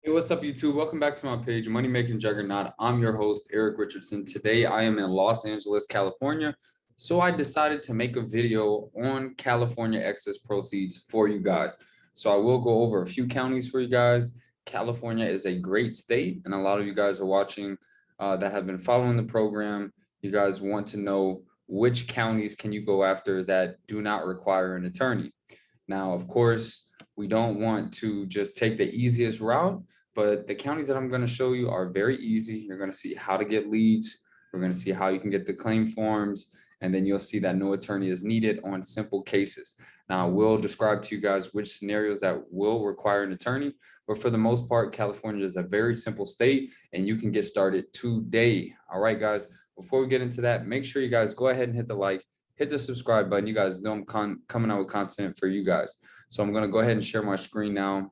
Hey, what's up, YouTube? Welcome back to my page, Money Making Juggernaut. I'm your host, Eric Richardson. Today, I am in Los Angeles, California. So I decided to make a video on California excess proceeds for you guys. So I will go over a few counties for you guys. California is a great state, and a lot of you guys are watching that have been following the program. You guys want to know which counties can you go after that do not require an attorney. Now, of course, we don't want to just take the easiest route, but the counties that I'm going to show you are very easy. You're going to see how to get leads. We're going to see how you can get the claim forms, and then you'll see that no attorney is needed on simple cases. Now, we'll describe to you guys which scenarios that will require an attorney, but for the most part, California is a very simple state, and you can get started today. All right, guys, before we get into that, make sure you guys go ahead and hit the like, hit the subscribe button. You guys know I'm coming out with content for you guys. So I'm going to go ahead and share my screen now.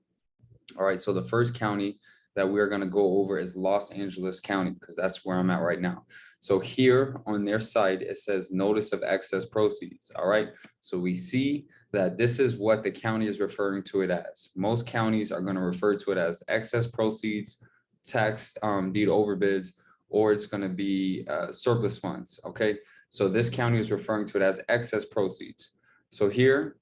All right, so the first county that we're going to go over is Los Angeles County, because that's where I'm at right now. So here on their site, it says notice of excess proceeds. All right, so we see that this is what the county is referring to it as. Most counties are going to refer to it as excess proceeds, tax deed overbids, or it's going to be surplus funds. Okay, so this county is referring to it as excess proceeds. So here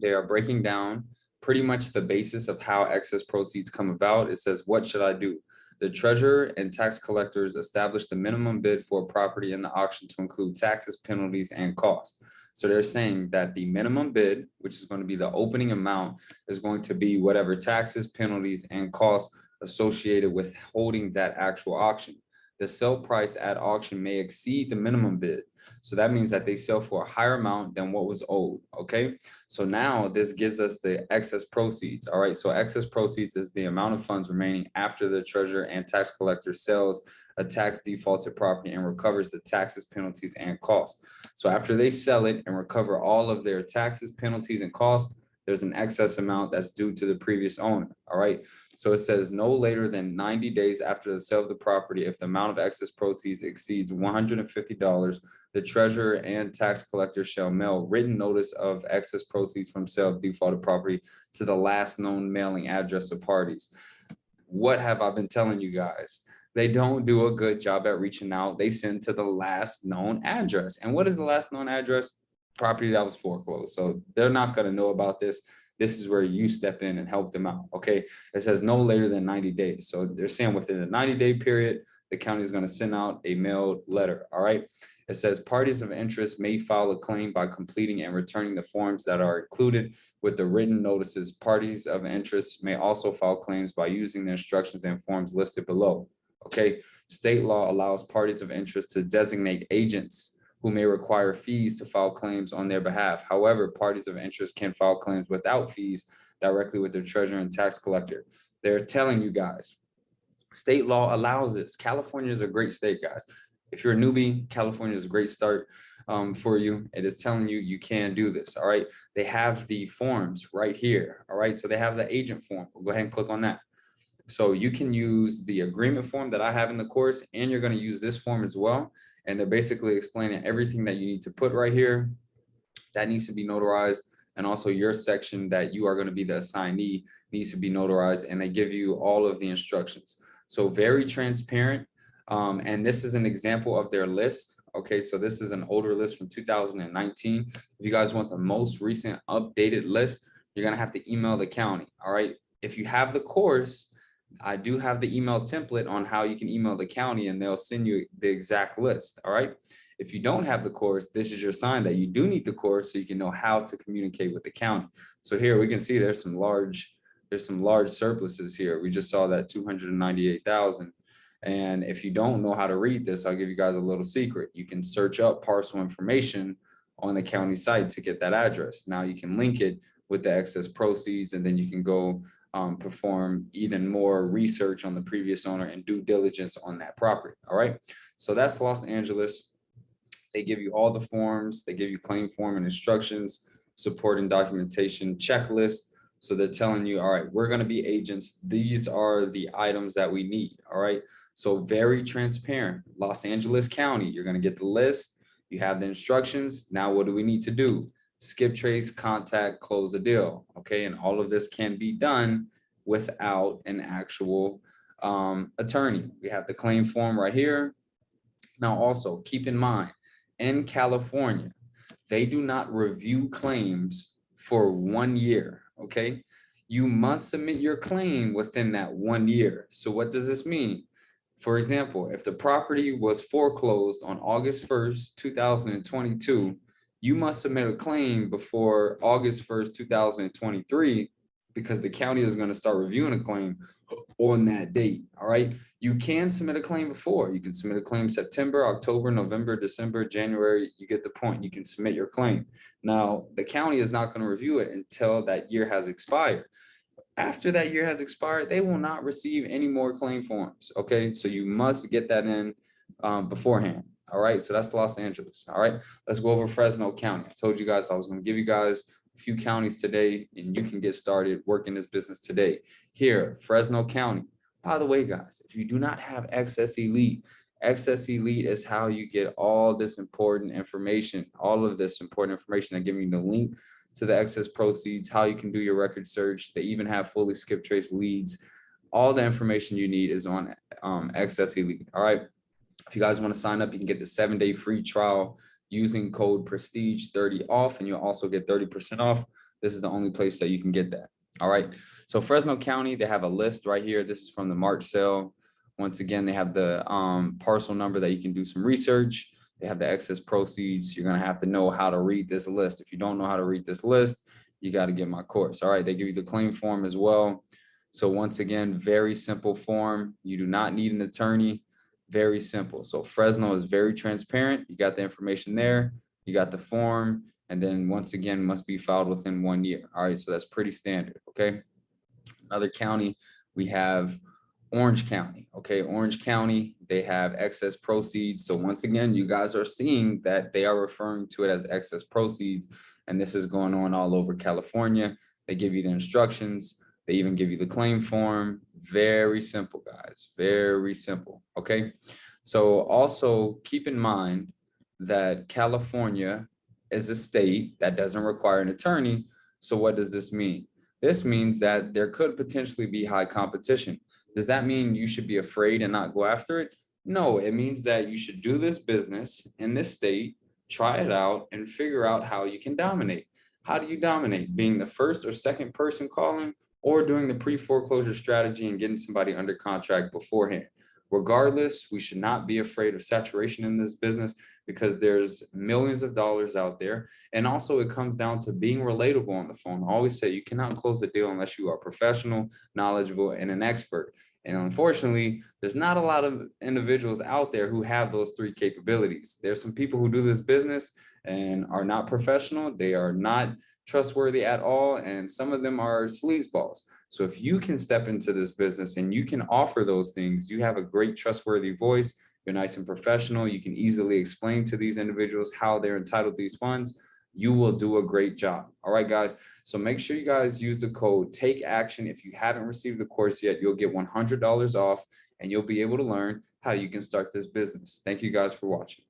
they are breaking down pretty much the basis of how excess proceeds come about. It says, what should I do? The treasurer and tax collectors establish the minimum bid for a property in the auction to include taxes, penalties, and costs. So they're saying that the minimum bid, which is going to be the opening amount, is going to be whatever taxes, penalties, and costs associated with holding that actual auction. The sale price at auction may exceed the minimum bid. So that means that they sell for a higher amount than what was owed. Okay. So now this gives us the excess proceeds. All right. So excess proceeds is the amount of funds remaining after the treasurer and tax collector sells a tax defaulted property and recovers the taxes, penalties, and costs. So after they sell it and recover all of their taxes, penalties, and costs, there's an excess amount that's due to the previous owner. All right. So it says no later than 90 days after the sale of the property, if the amount of excess proceeds exceeds $150, the treasurer and tax collector shall mail written notice of excess proceeds from sale of defaulted property to the last known mailing address of parties. What have I been telling you guys? They don't do a good job at reaching out. They send to the last known address. And what is the last known address? Property that was foreclosed. So they're not going to know about this. This is where you step in and help them out. Okay. It says no later than 90 days. So they're saying within the 90-day period, the county is going to send out a mailed letter. All right. It says parties of interest may file a claim by completing and returning the forms that are included with the written notices. Parties of interest may also file claims by using the instructions and forms listed below. Okay. State law allows parties of interest to designate agents who may require fees to file claims on their behalf. However, parties of interest can file claims without fees directly with their treasurer and tax collector. They're telling you guys, state law allows this. California is a great state, guys. If you're a newbie, California is a great start for you. It is telling you you can do this. All right. They have the forms right here. All right. So they have the agent form. We'll go ahead and click on that. So you can use the agreement form that I have in the course, and you're going to use this form as well. And they're basically explaining everything that you need to put right here that needs to be notarized. And also your section that you are going to be the assignee needs to be notarized. And they give you all of the instructions. So very transparent. And this is an example of their list. Okay, so this is an older list from 2019. If you guys want the most recent updated list, you're going to have to email the county. All right. If you have the course, I do have the email template on how you can email the county and they'll send you the exact list. All right. If you don't have the course, this is your sign that you do need the course so you can know how to communicate with the county. So here we can see there's some large surpluses here. We just saw that 298,000. And if you don't know how to read this, I'll give you guys a little secret. You can search up parcel information on the county site to get that address. Now you can link it with the excess proceeds, and then you can go perform even more research on the previous owner and due diligence on that property. All right. So that's Los Angeles. They give you all the forms. They give you claim form and instructions, supporting documentation, checklist. So they're telling you, all right, we're going to be agents. These are the items that we need. All right. So very transparent. Los Angeles County, you're going to get the list. You have the instructions. Now, what do we need to do? Skip trace, contact, close the deal. Okay. And all of this can be done without an actual attorney. We have the claim form right here. Now, also keep in mind, in California, they do not review claims for 1 year, okay? You must submit your claim within that 1 year. So what does this mean? For example, if the property was foreclosed on August 1st, 2022, you must submit a claim before August 1st, 2023, because the county is going to start reviewing a claim on that date. All right. You can submit a claim before. You can submit a claim September, October, November, December, January. You get the point. You can submit your claim. Now, the county is not going to review it until that year has expired. After that year has expired, they will not receive any more claim forms. Okay. So you must get that in beforehand. All right. So that's Los Angeles. All right. Let's go over Fresno County. I told you guys I was going to give you guys a few counties today, and you can get started working this business today. Here, Fresno County. By the way, guys, if you do not have Excess Elite is how you get all this important information, all of this important information. I give you the link to the excess proceeds, how you can do your record search. They even have fully skip trace leads. All the information you need is on Excess Elite. All right. If you guys want to sign up, you can get the 7-day free trial using code Prestige30 off, and you'll also get 30% off. This is the only place that you can get that. All right. So Fresno County, they have a list right here. This is from the March sale. Once again, they have the parcel number that you can do some research. They have the excess proceeds. You're going to have to know how to read this list. If you don't know how to read this list, you got to get my course. All right. They give you the claim form as well. So once again, very simple form. You do not need an attorney. Very simple. So Fresno is very transparent. You got the information there. You got the form. And then once again, must be filed within 1 year. All right. So that's pretty standard. Okay. Another county, we have Orange County. Okay. Orange County, they have excess proceeds. So once again, you guys are seeing that they are referring to it as excess proceeds. And this is going on all over California. They give you the instructions. They even give you the claim form. Very simple, guys. Very simple. Okay. So also keep in mind that California is a state that doesn't require an attorney. So what does this mean? This means that there could potentially be high competition. Does that mean you should be afraid and not go after it? No, it means that you should do this business in this state, try it out, and figure out how you can dominate. How do you dominate? Being the first or second person calling, or doing the pre-foreclosure strategy and getting somebody under contract beforehand. Regardless, we should not be afraid of saturation in this business, because there's millions of dollars out there. And also it comes down to being relatable on the phone. I always say you cannot close the deal unless you are professional, knowledgeable, and an expert. And unfortunately, there's not a lot of individuals out there who have those three capabilities. There's some people who do this business and are not professional. They are not trustworthy at all, and some of them are sleazeballs. So if you can step into this business and you can offer those things, you have a great trustworthy voice, you're nice and professional, you can easily explain to these individuals how they're entitled to these funds, you will do a great job. All right, guys. So make sure you guys use the code Take Action. If you haven't received the course yet, you'll get $100 off, and you'll be able to learn how you can start this business. Thank you guys for watching.